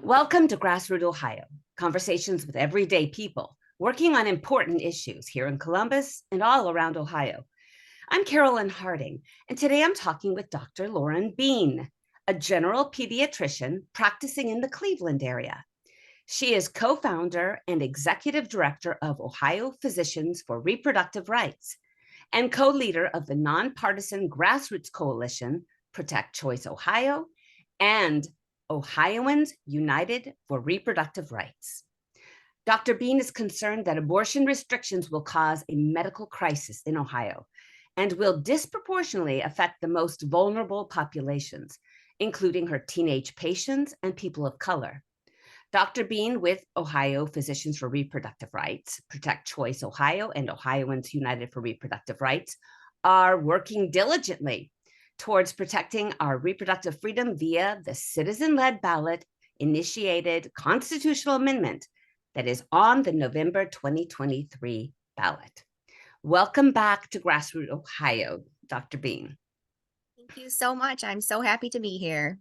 Welcome to GrassRoot Ohio, conversations with everyday people working on important issues here in Columbus and all around Ohio. I'm Carolyn Harding, and today I'm talking with Dr. Lauren Beene, a general pediatrician practicing in the Cleveland area. She is co-founder and executive director of Ohio Physicians for Reproductive Rights and co-leader of the nonpartisan grassroots coalition, Protect Choice Ohio, and Ohioans United for Reproductive Rights. Dr. Beene is concerned that abortion restrictions will cause a medical crisis in Ohio and will disproportionately affect the most vulnerable populations, including her teenage patients and people of color. Dr. Beene with Ohio Physicians for Reproductive Rights, Protect Choice Ohio, and Ohioans United for Reproductive Rights are working diligently towards protecting our reproductive freedom via the citizen-led ballot initiated constitutional amendment that is on the November 2023 ballot. Welcome back to GrassRoot Ohio, Dr. Beene. Thank you so much. I'm so happy to be here.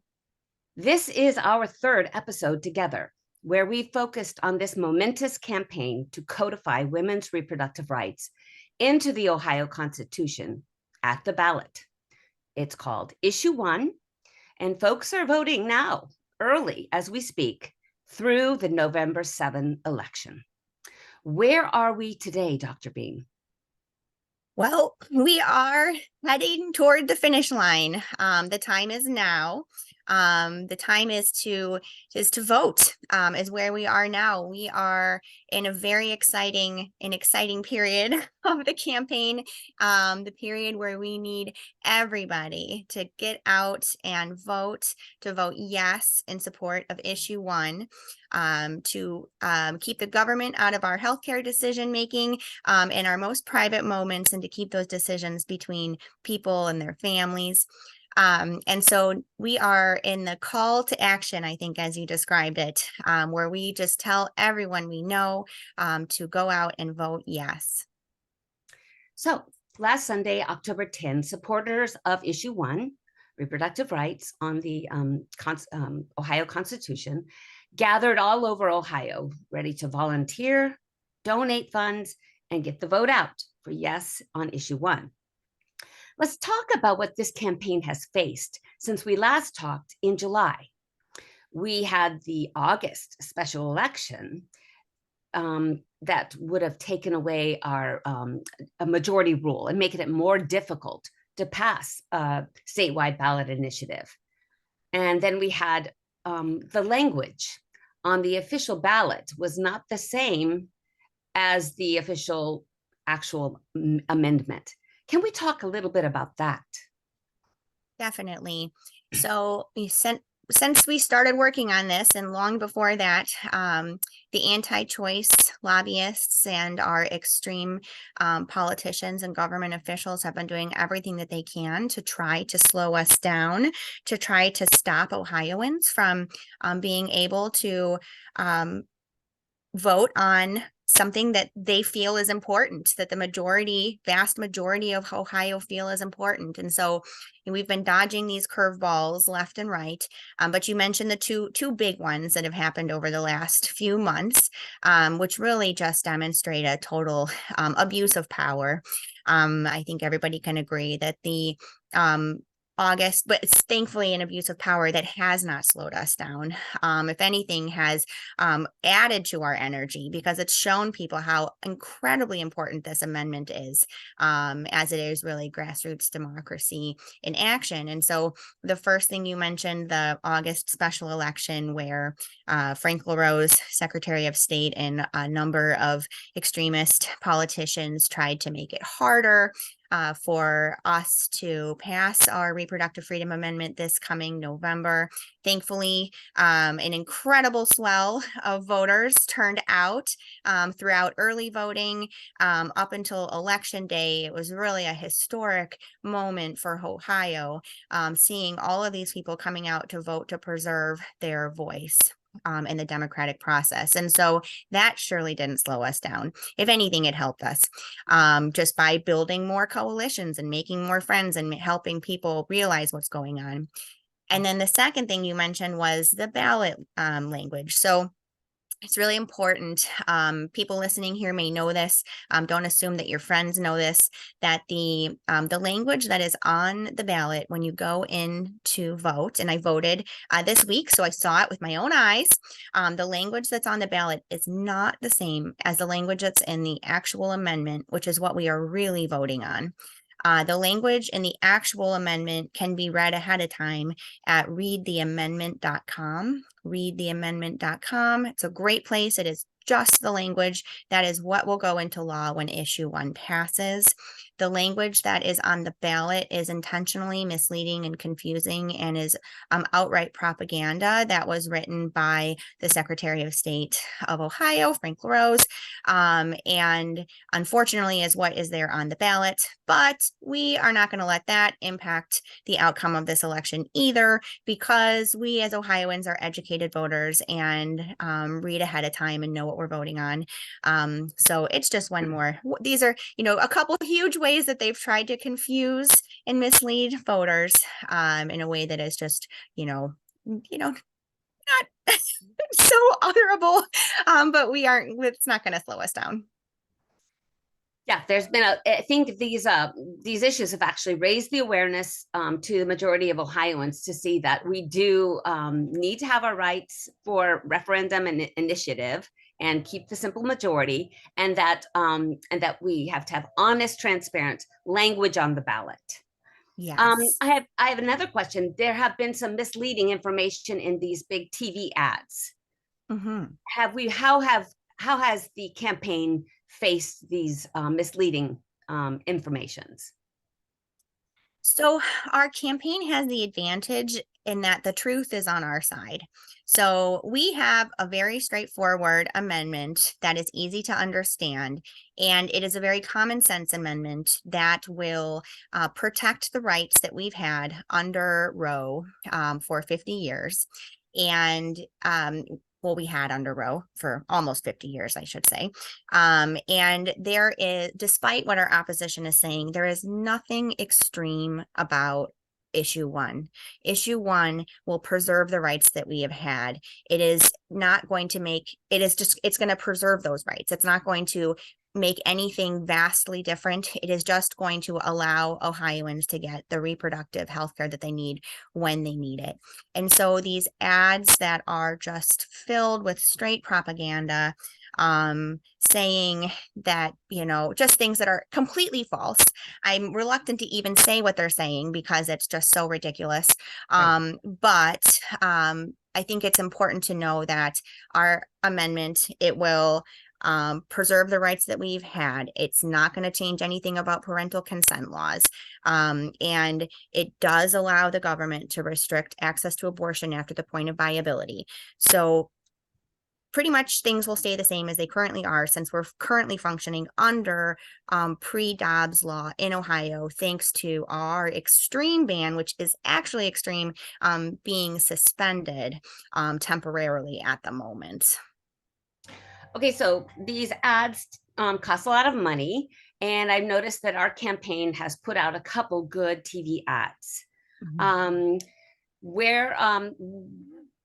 This is our third episode together, where we focused on this momentous campaign to codify women's reproductive rights into the Ohio Constitution at the ballot. It's called Issue 1, and folks are voting now, early as we speak, through the November 7 election. Where are we today, Dr. Beene? Well, we are heading toward the finish line. The time is now. The time is to vote. Is where we are now. We are in a very exciting period of the campaign. The period where we need everybody to get out and vote, to vote yes in support of issue 1, to keep the government out of our healthcare decision making in our most private moments, and to keep those decisions between people and their families. And so we are in the call to action, I think, as you described it, where we just tell everyone we know to go out and vote yes. So last Sunday, October 10, supporters of Issue 1, reproductive rights on the Ohio Constitution, gathered all over Ohio, ready to volunteer, donate funds, and get the vote out for yes on Issue 1. Let's talk about what this campaign has faced since we last talked in July. We had the August special election that would have taken away our a majority rule and making it more difficult to pass a statewide ballot initiative. And then we had the language on the official ballot was not the same as the official actual amendment. Can we talk a little bit about that? Definitely. So since we started working on this, and long before that, the anti-choice lobbyists and our extreme politicians and government officials have been doing everything that they can to try to slow us down, to try to stop Ohioans from being able to vote on something that they feel is important, that the vast majority of Ohio feel is important. And so we've been dodging these curveballs left and right. But you mentioned the two big ones that have happened over the last few months, which really just demonstrate a total abuse of power. I think everybody can agree that the August, but it's thankfully an abuse of power that has not slowed us down. If anything, has added to our energy, because it's shown people how incredibly important this amendment is, as it is really grassroots democracy in action. And so the first thing you mentioned, the August special election, where Frank LaRose, Secretary of State, and a number of extremist politicians tried to make it harder for us to pass our reproductive freedom amendment this coming November. Thankfully, an incredible swell of voters turned out throughout early voting up until Election Day. It was really a historic moment for Ohio, seeing all of these people coming out to vote to preserve their voice in the democratic process. And so that surely didn't slow us down. If anything, it helped us just by building more coalitions and making more friends and helping people realize what's going on. And then the second thing you mentioned was the ballot language. So it's really important. People listening here may know this. Don't assume that your friends know this, that the language that is on the ballot when you go in to vote, and I voted this week, so I saw it with my own eyes. The language that's on the ballot is not the same as the language that's in the actual amendment, which is what we are really voting on. The language in the actual amendment can be read ahead of time at readtheamendment.com. Readtheamendment.com. It's a great place. It is just the language that is what will go into law when issue 1 passes. The language that is on the ballot is intentionally misleading and confusing and is outright propaganda that was written by the Secretary of State of Ohio, Frank LaRose, and unfortunately is what is there on the ballot. But we are not going to let that impact the outcome of this election either, because we as Ohioans are educated voters and read ahead of time and know what we're voting on. So it's just one more. These are, a couple huge ways that they've tried to confuse and mislead voters in a way that is just, not so utterable, but it's not going to slow us down. Yeah, there's been I think these issues have actually raised the awareness to the majority of Ohioans to see that we do need to have our rights for referendum and initiative and keep the simple majority, and that we have to have honest, transparent language on the ballot. Yes. I have another question. There have been some misleading information in these big TV ads. Mm-hmm. How has the campaign faced these misleading informations? So our campaign has the advantage in that the truth is on our side. So we have a very straightforward amendment that is easy to understand, and it is a very common sense amendment that will protect the rights that we've had under Roe for 50 years. And we had under Roe for almost 50 years, I should say. And there is, despite what our opposition is saying, there is nothing extreme about issue 1. Issue 1 will preserve the rights that we have had. It is not going to it's going to preserve those rights. It's not going to make anything vastly different. It is just going to allow Ohioans to get the reproductive health care that they need when they need it. And so these ads that are just filled with straight propaganda, saying that, just things that are completely false. I'm reluctant to even say what they're saying because it's just so ridiculous. Right. But I think it's important to know that our amendment, it will preserve the rights that we've had. It's not going to change anything about parental consent laws. And it does allow the government to restrict access to abortion after the point of viability. So pretty much things will stay the same as they currently are, since we're currently functioning under pre-Dobbs law in Ohio, thanks to our extreme ban, which is actually extreme, being suspended temporarily at the moment. Okay, so these ads cost a lot of money, and I've noticed that our campaign has put out a couple good TV ads. Mm-hmm.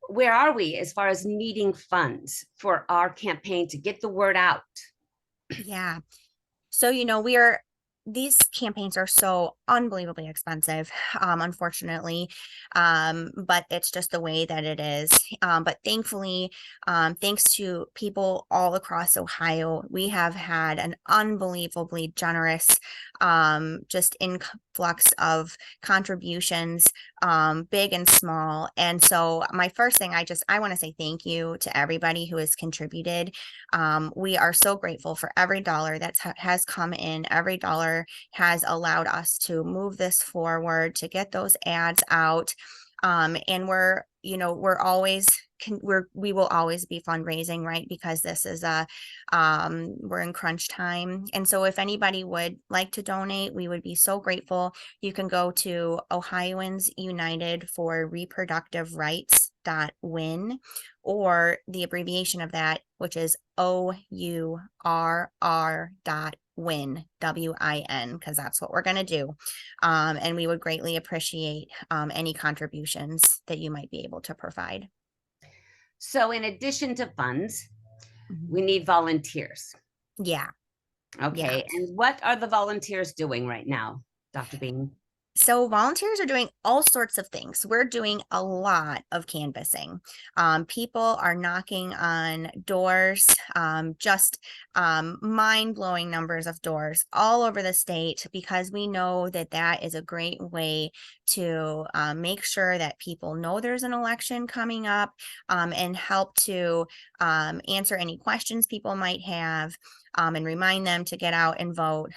Where are we as far as needing funds for our campaign to get the word out? Yeah. So, these campaigns are so unbelievably expensive, unfortunately, but it's just the way that it is. But thankfully, thanks to people all across Ohio, we have had an unbelievably generous just influx of contributions, big and small. And so my first thing, I want to say thank you to everybody who has contributed. We are so grateful for every dollar that has come in. Every dollar has allowed us to move this forward, to get those ads out. And we will always be fundraising, right? Because this is we're in crunch time. And so if anybody would like to donate, we would be so grateful. You can go to Ohioans United for Reproductive Rights.win, or the abbreviation of that, which is OURR.win. win, WIN, because that's what we're going to do. And we would greatly appreciate any contributions that you might be able to provide. So in addition to funds, we need volunteers. Yeah. Okay. Yeah. And what are the volunteers doing right now, Dr. Beene? So volunteers are doing all sorts of things. We're doing a lot of canvassing. People are knocking on doors, just mind-blowing numbers of doors all over the state, because we know that that is a great way to make sure that people know there's an election coming up, and help to answer any questions people might have. And remind them to get out and vote,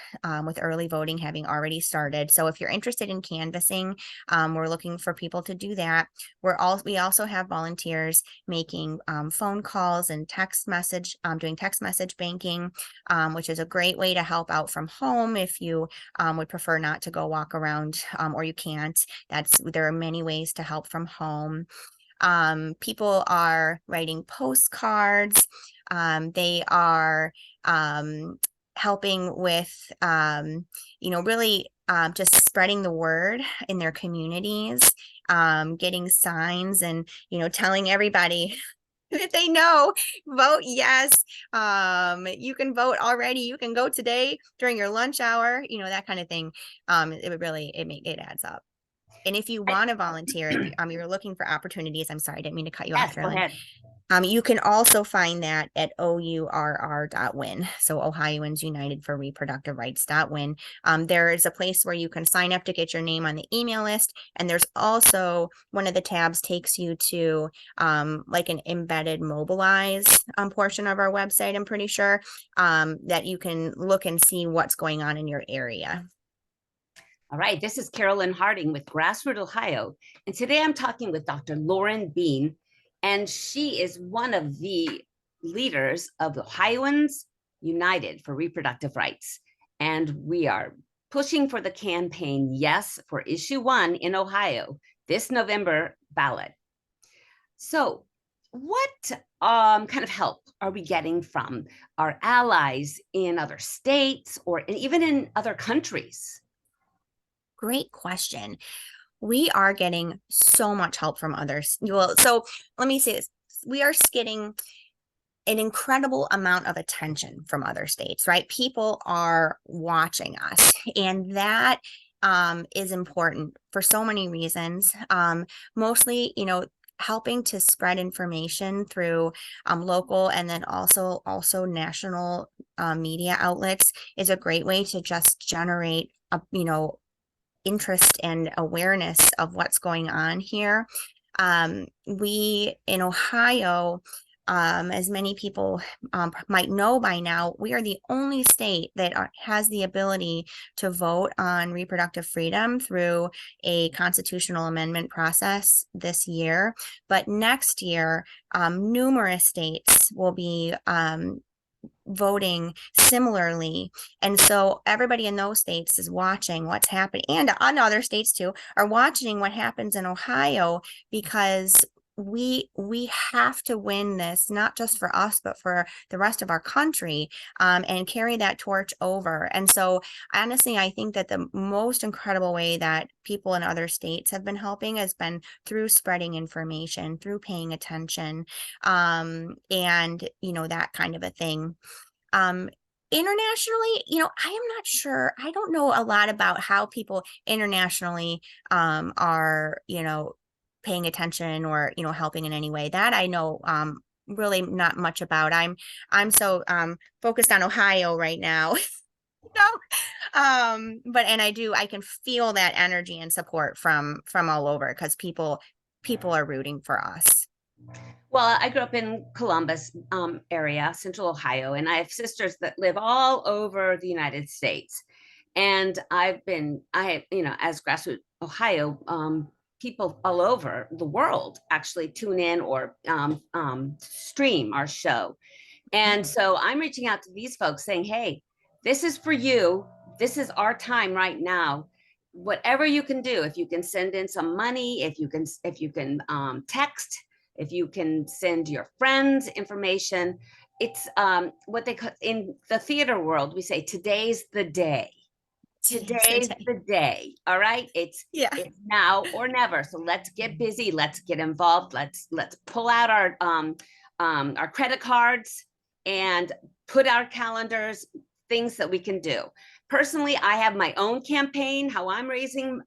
with early voting having already started. So if you're interested in canvassing, we're looking for people to do that. We also have volunteers making phone calls and text message, doing text message banking, which is a great way to help out from home if you would prefer not to go walk around, or you can't. There are many ways to help from home. People are writing postcards. They are helping with, really just spreading the word in their communities, getting signs and, telling everybody that they know, vote yes. You can vote already. You can go today during your lunch hour, that kind of thing. It adds up. And if you want to volunteer, if you're looking for opportunities, I'm sorry, I didn't mean to cut you off, Yes, go Carolyn. ahead. You can also find that at OURR.win. So Ohioans United for Reproductive Rights.win. There is a place where you can sign up to get your name on the email list. And there's also one of the tabs takes you to like an embedded mobilize portion of our website, I'm pretty sure, that you can look and see what's going on in your area. All right, this is Carolyn Harding with GrassRoot Ohio. And today I'm talking with Dr. Lauren Beene, and she is one of the leaders of Ohioans United for Reproductive Rights. And we are pushing for the campaign Yes for Issue 1 in Ohio, this November ballot. So what kind of help are we getting from our allies in other states or even in other countries? Great question. We are getting so much help from others. Well, so let me say this. We are getting an incredible amount of attention from other states, right? People are watching us, and that is important for so many reasons. Mostly, helping to spread information through local and then also national media outlets is a great way to just generate interest and awareness of what's going on here. We in Ohio, as many people might know by now, we are the only state that has the ability to vote on reproductive freedom through a constitutional amendment process this year. But next year, numerous states will be voting similarly. And so everybody in those states is watching what's happening, and on other states too are watching what happens in Ohio, because we have to win this, not just for us, but for the rest of our country, and carry that torch over. And so honestly, I think that the most incredible way that people in other states have been helping has been through spreading information, through paying attention, and that kind of a thing. Internationally, I am not sure. I don't know a lot about how people internationally are, paying attention or, helping in any way. That I know really not much about. I'm so focused on Ohio right now. But I can feel that energy and support from all over, because people are rooting for us. Well, I grew up in Columbus area, Central Ohio, and I have sisters that live all over the United States. And as GrassRoot Ohio, people all over the world actually tune in or stream our show. And so I'm reaching out to these folks saying, hey, this is for you. This is our time right now. Whatever you can do, if you can send in some money, if you can text, if you can send your friends information, it's what they call in the theater world, we say today's the day. Today's the day. All right. Yeah. It's now or never. So let's get busy. Let's get involved. Let's pull out our credit cards and put our calendars, things that we can do. Personally, I have my own campaign, how I'm raising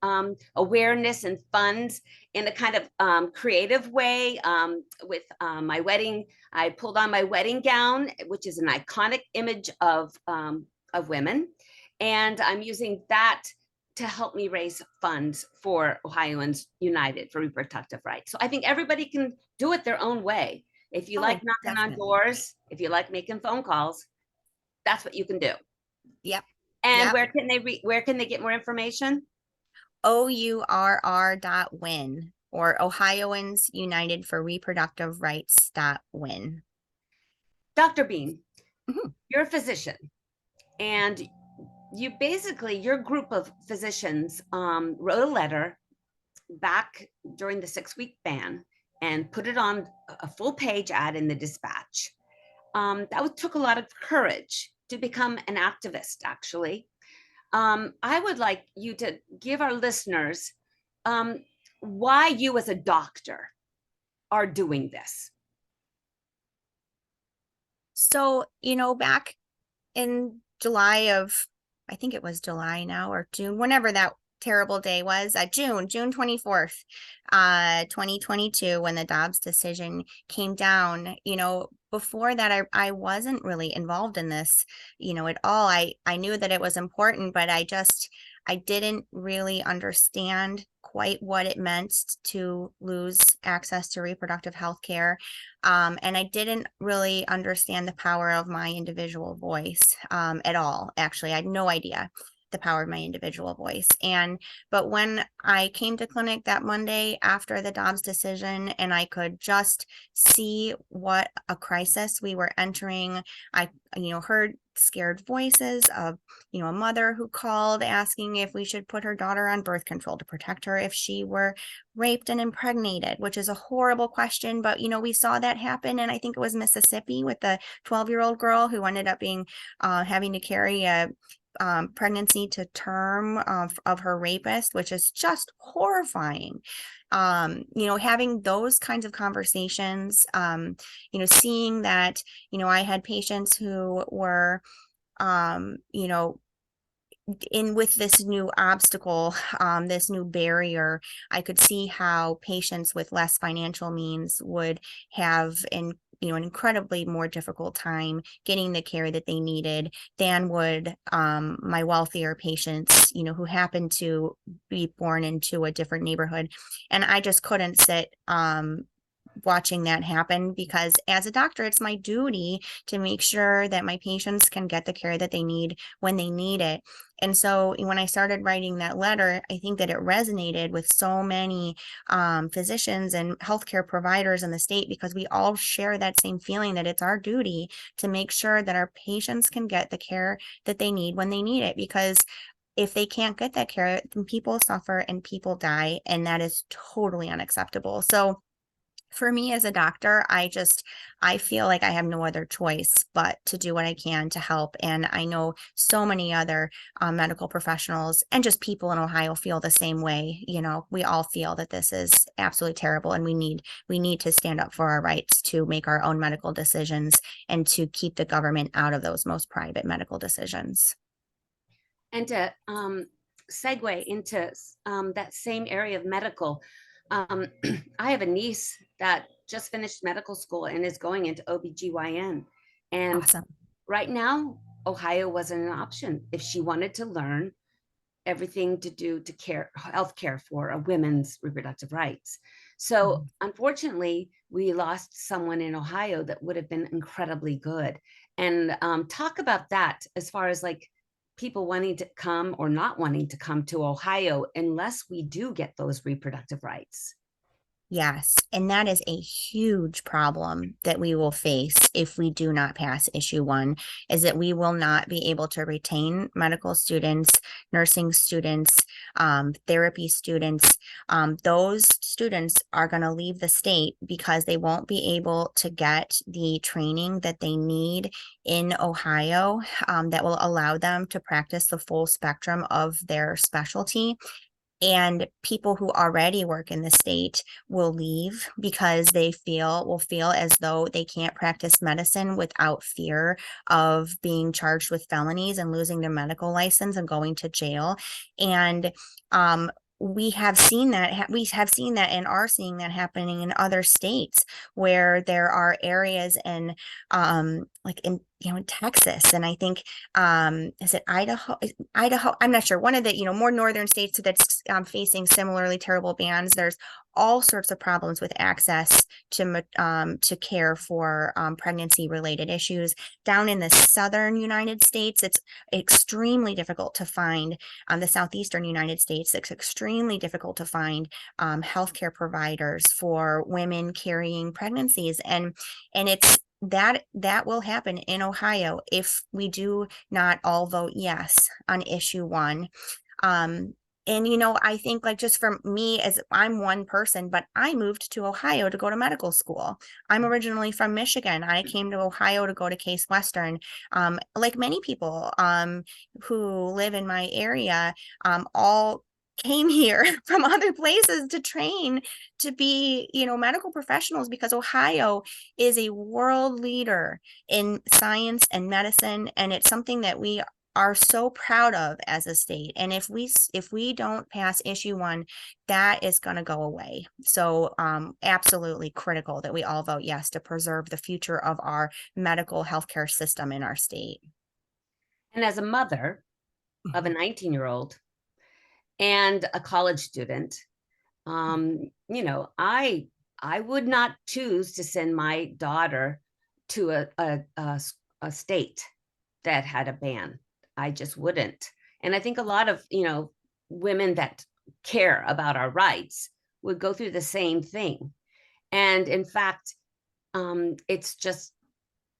awareness and funds in a kind of creative way with my wedding. I pulled on my wedding gown, which is an iconic image of women. And I'm using that to help me raise funds for Ohioans United for reproductive rights. So I think everybody can do it their own way. If you like knocking on Definitely. doors, if you like making phone calls, that's what you can do. Yep. And Yep. where can they get more information? OURR.win or Ohioans United for Reproductive Rights.win. Dr. Beene, Mhm. you're a physician, and your group of physicians wrote a letter back during the 6-week ban and put it on a full page ad in the Dispatch. That took a lot of courage to become an activist, actually. I would like you to give our listeners why you as a doctor are doing this. So, back in July of, I think it was July now or June, whenever that terrible day was, June 24th, 2022, when the Dobbs decision came down, before that, I wasn't really involved in this, at all. I knew that it was important, but I didn't really understand quite what it meant to lose access to reproductive health care. And I didn't really understand the power of my individual voice at all. Actually, I had no idea the power of my individual voice. But when I came to clinic that Monday after the Dobbs decision, and I could just see what a crisis we were entering, I, heard scared voices of, a mother who called asking if we should put her daughter on birth control to protect her if she were raped and impregnated, which is a horrible question. But, we saw that happen. And I think it was Mississippi with the 12-year-old girl who ended up being having to carry a pregnancy to term of her rapist, which is just horrifying. Having those kinds of conversations, seeing that, I had patients who were, in with this new obstacle, this new barrier, I could see how patients with less financial means would have an incredibly more difficult time getting the care that they needed than would my wealthier patients, who happen to be born into a different neighborhood. And I just couldn't sit watching that happen, because as a doctor, it's my duty to make sure that my patients can get the care that they need when they need it. And so when I started writing that letter, I think that it resonated with so many physicians and healthcare providers in the state, because we all share that same feeling that it's our duty to make sure that our patients can get the care that they need when they need it. Because if they can't get that care, then people suffer and people die, and that is totally unacceptable. So for me as a doctor, I feel like I have no other choice but to do what I can to help. And I know so many other medical professionals and just people in Ohio feel the same way. We all feel that this is absolutely terrible, and we need to stand up for our rights to make our own medical decisions and to keep the government out of those most private medical decisions. And to segue into that same area of medical, I have a niece that just finished medical school and is going into OBGYN. And Awesome. right now, Ohio wasn't an option if she wanted to learn everything to do to health care for women's reproductive rights. So unfortunately, we lost someone in Ohio that would have been incredibly good. And talk about that as far as like people wanting to come or not wanting to come to Ohio unless we do get those reproductive rights. Yes, and that is a huge problem that we will face if we do not pass issue one, is that we will not be able to retain medical students, nursing students, therapy students. Those students are going to leave the state because they won't be able to get the training that they need in Ohio, that will allow them to practice the full spectrum of their specialty. And people who already work in the state will leave because will feel as though they can't practice medicine without fear of being charged with felonies and losing their medical license and going to jail. And we have seen that and are seeing that happening in other states where there are areas in like in in Texas, and I think is it Idaho, I'm not sure, one of the more northern states that's facing similarly terrible bans. There's all sorts of problems with access to care for pregnancy related issues. Down in the southern United States, it's extremely difficult to find, the southeastern United States, it's extremely difficult to find healthcare providers for women carrying pregnancies, and it's that will happen in Ohio if we do not all vote yes on issue one. And I think, like, just for me, as I'm one person, but I moved to Ohio to go to medical school. I'm originally from Michigan. I came to Ohio to go to Case Western. Like many people who live in my area, all came here from other places to train to be, medical professionals, because Ohio is a world leader in science and medicine, and it's something that we are so proud of as a state. And if we don't pass issue one, that is going to go away. So absolutely critical that we all vote yes to preserve the future of our medical healthcare system in our state. And as a mother of a 19-year-old and a college student, I would not choose to send my daughter to a state that had a ban. I just wouldn't. And I think a lot of, women that care about our rights would go through the same thing. And in fact, it's just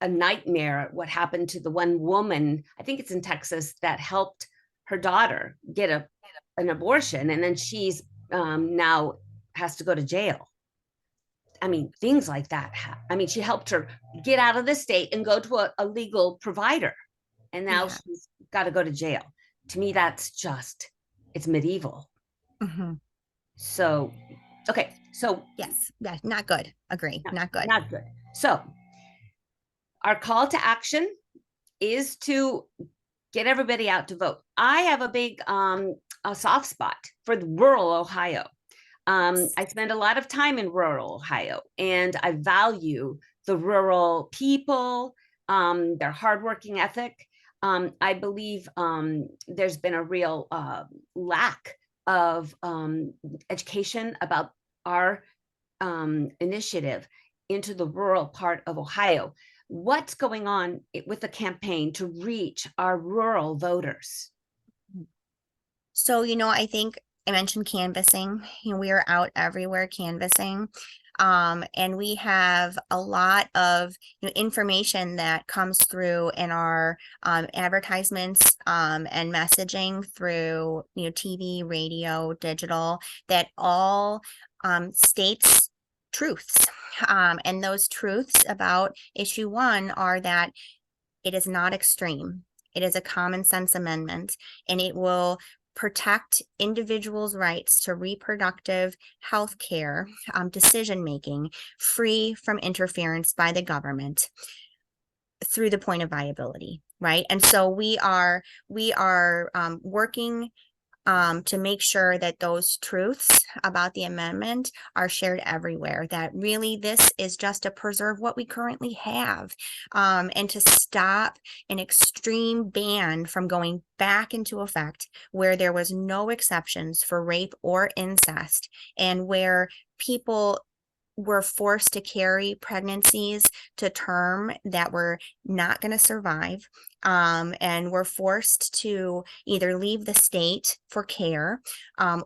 a nightmare what happened to the one woman, I think it's in Texas, that helped her daughter get an abortion, and then she's now has to go to jail. I mean, things like that. I mean, she helped her get out of the state and go to a legal provider, and now Yeah. she's got to go to jail. To me, that's just, it's medieval. Mm-hmm. So, okay, so Yes, not good. Agree, not good. not good. So, our call to action is to get everybody out to vote. I have a big a soft spot for rural Ohio. I spend a lot of time in rural Ohio, and I value the rural people, their hardworking ethic. I believe there's been a real lack of education about our initiative into the rural part of Ohio. What's going on with the campaign to reach our rural voters? So, I think I mentioned canvassing. We are out everywhere canvassing. And we have a lot of information that comes through in our advertisements and messaging through TV, radio, digital, that all states truths. And those truths about issue one are that it is not extreme. It is a common sense amendment, and it will protect individuals' rights to reproductive health care decision making, free from interference by the government through the point of viability, right? And so we are working to make sure that those truths about the amendment are shared everywhere, that really this is just to preserve what we currently have, and to stop an extreme ban from going back into effect where there was no exceptions for rape or incest, and where people were forced to carry pregnancies to term that were not going to survive, and were forced to either leave the state for care,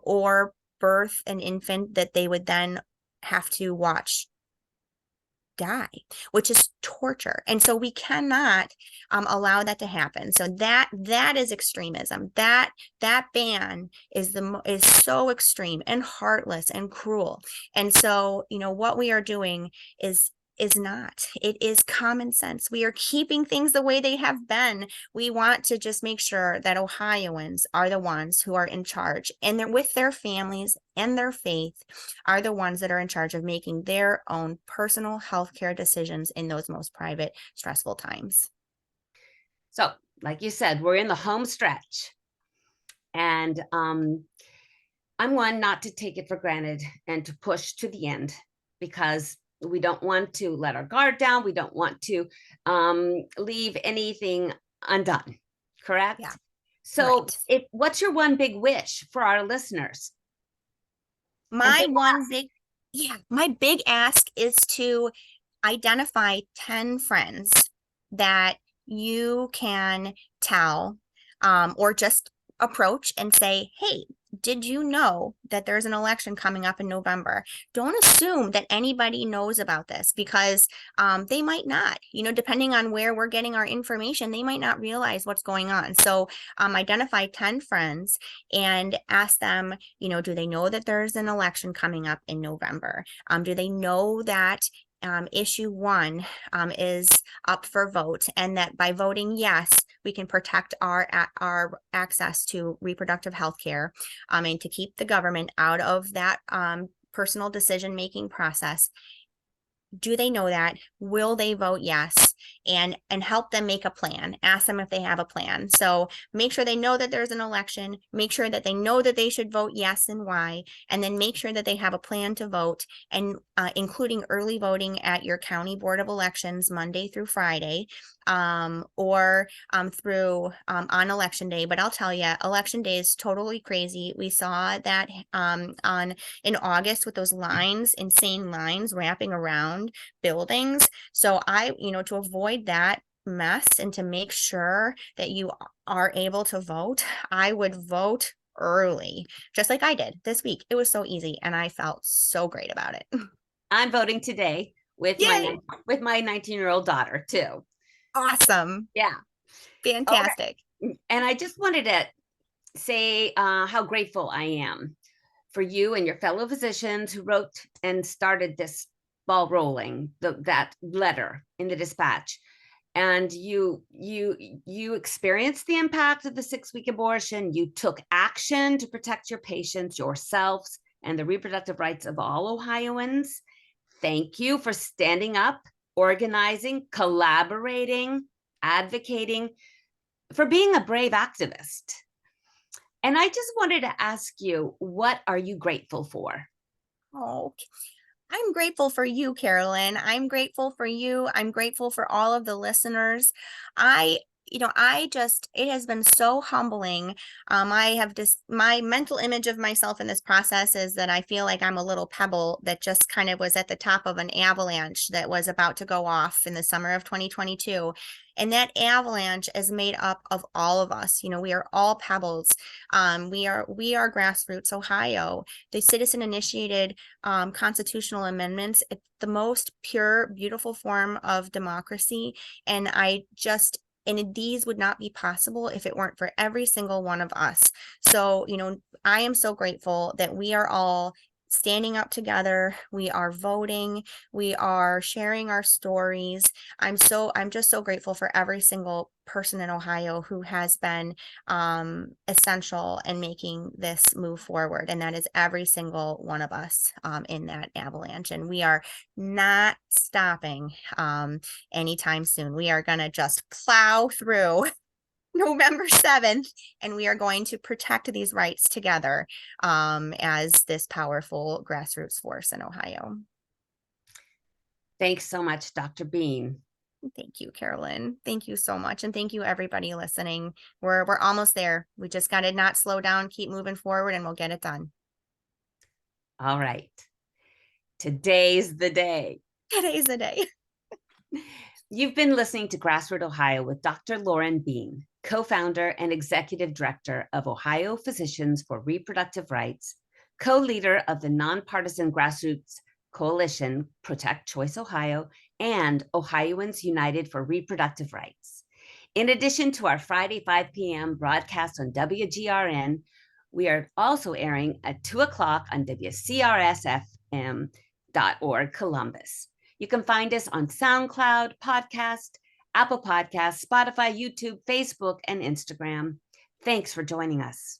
or birth an infant that they would then have to watch die, which is torture. And so we cannot allow that to happen. So that is extremism. That ban is so extreme and heartless and cruel. And so, what we are doing is not. It is common sense. We are keeping things the way they have been. We want to just make sure that Ohioans are the ones who are in charge, and they're with their families and their faith are the ones that are in charge of making their own personal healthcare decisions in those most private, stressful times. So, like you said, we're in the home stretch. And I'm one not to take it for granted and to push to the end, because we don't want to let our guard down. We don't want to leave anything undone. Correct? Yeah. So, Right. what's your one big wish for our listeners? My big ask is to identify 10 friends that you can tell or just approach and say, hey, did you know that there's an election coming up in November? Don't assume that anybody knows about this, because they might not, depending on where we're getting our information, they might not realize what's going on. So identify 10 friends and ask them, do they know that there's an election coming up in November? Do they know that issue 1 is up for vote, and that by voting yes, we can protect our access to reproductive health care, and to keep the government out of that personal decision-making process? Do they know that? Will they vote yes? And help them make a plan. Ask them if they have a plan. So make sure they know that there's an election. Make sure that they know that they should vote yes and why. And then make sure that they have a plan to vote, and including early voting at your county board of elections Monday through Friday, or through on election day. But I'll tell you, election day is totally crazy. We saw that in August with those insane lines wrapping around buildings. So to avoid that mess and to make sure that you are able to vote, I would vote early, just like I did this week. It was so easy and I felt so great about it. I'm voting today with Yay! my 19-year-old daughter too. Awesome. Yeah. Fantastic. Okay. And I just wanted to say how grateful I am for you and your fellow physicians who wrote and started this ball rolling, that letter in the dispatch. And you experienced the impact of the 6-week abortion. You took action to protect your patients, yourselves, and the reproductive rights of all Ohioans. Thank you for standing up, organizing, collaborating, advocating, for being a brave activist. And I just wanted to ask you, what are you grateful for? Oh, I'm grateful for you, Carolyn. I'm grateful for you. I'm grateful for all of the listeners. It has been so humbling. I have my mental image of myself in this process is that I feel like I'm a little pebble that just kind of was at the top of an avalanche that was about to go off in the summer of 2022. And that avalanche is made up of all of us. We are all pebbles. We are GrassRoots Ohio, the citizen initiated constitutional amendments. It's the most pure, beautiful form of democracy. And these would not be possible if it weren't for every single one of us. So, I am so grateful that we are all standing up together. We are voting. We are sharing our stories. I'm just so grateful for every single person in Ohio who has been essential in making this move forward. And that is every single one of us in that avalanche. And we are not stopping anytime soon. We are going to just plow through November 7th, and we are going to protect these rights together as this powerful grassroots force in Ohio. Thanks so much, Dr. Beene. Thank you, Carolyn. Thank you so much. And thank you, everybody listening. We're almost there. We just got to not slow down, keep moving forward, and we'll get it done. All right. Today's the day. Today's the day. You've been listening to GrassRoot Ohio with Dr. Lauren Beene, co-founder and executive director of Ohio Physicians for Reproductive Rights, co-leader of the nonpartisan grassroots Coalition Protect Choice Ohio, and Ohioans United for Reproductive Rights. In addition to our Friday 5 p.m. broadcast on WGRN, we are also airing at 2 o'clock on WCRSFM.org Columbus. You can find us on SoundCloud, Podcast, Apple Podcasts, Spotify, YouTube, Facebook, and Instagram. Thanks for joining us.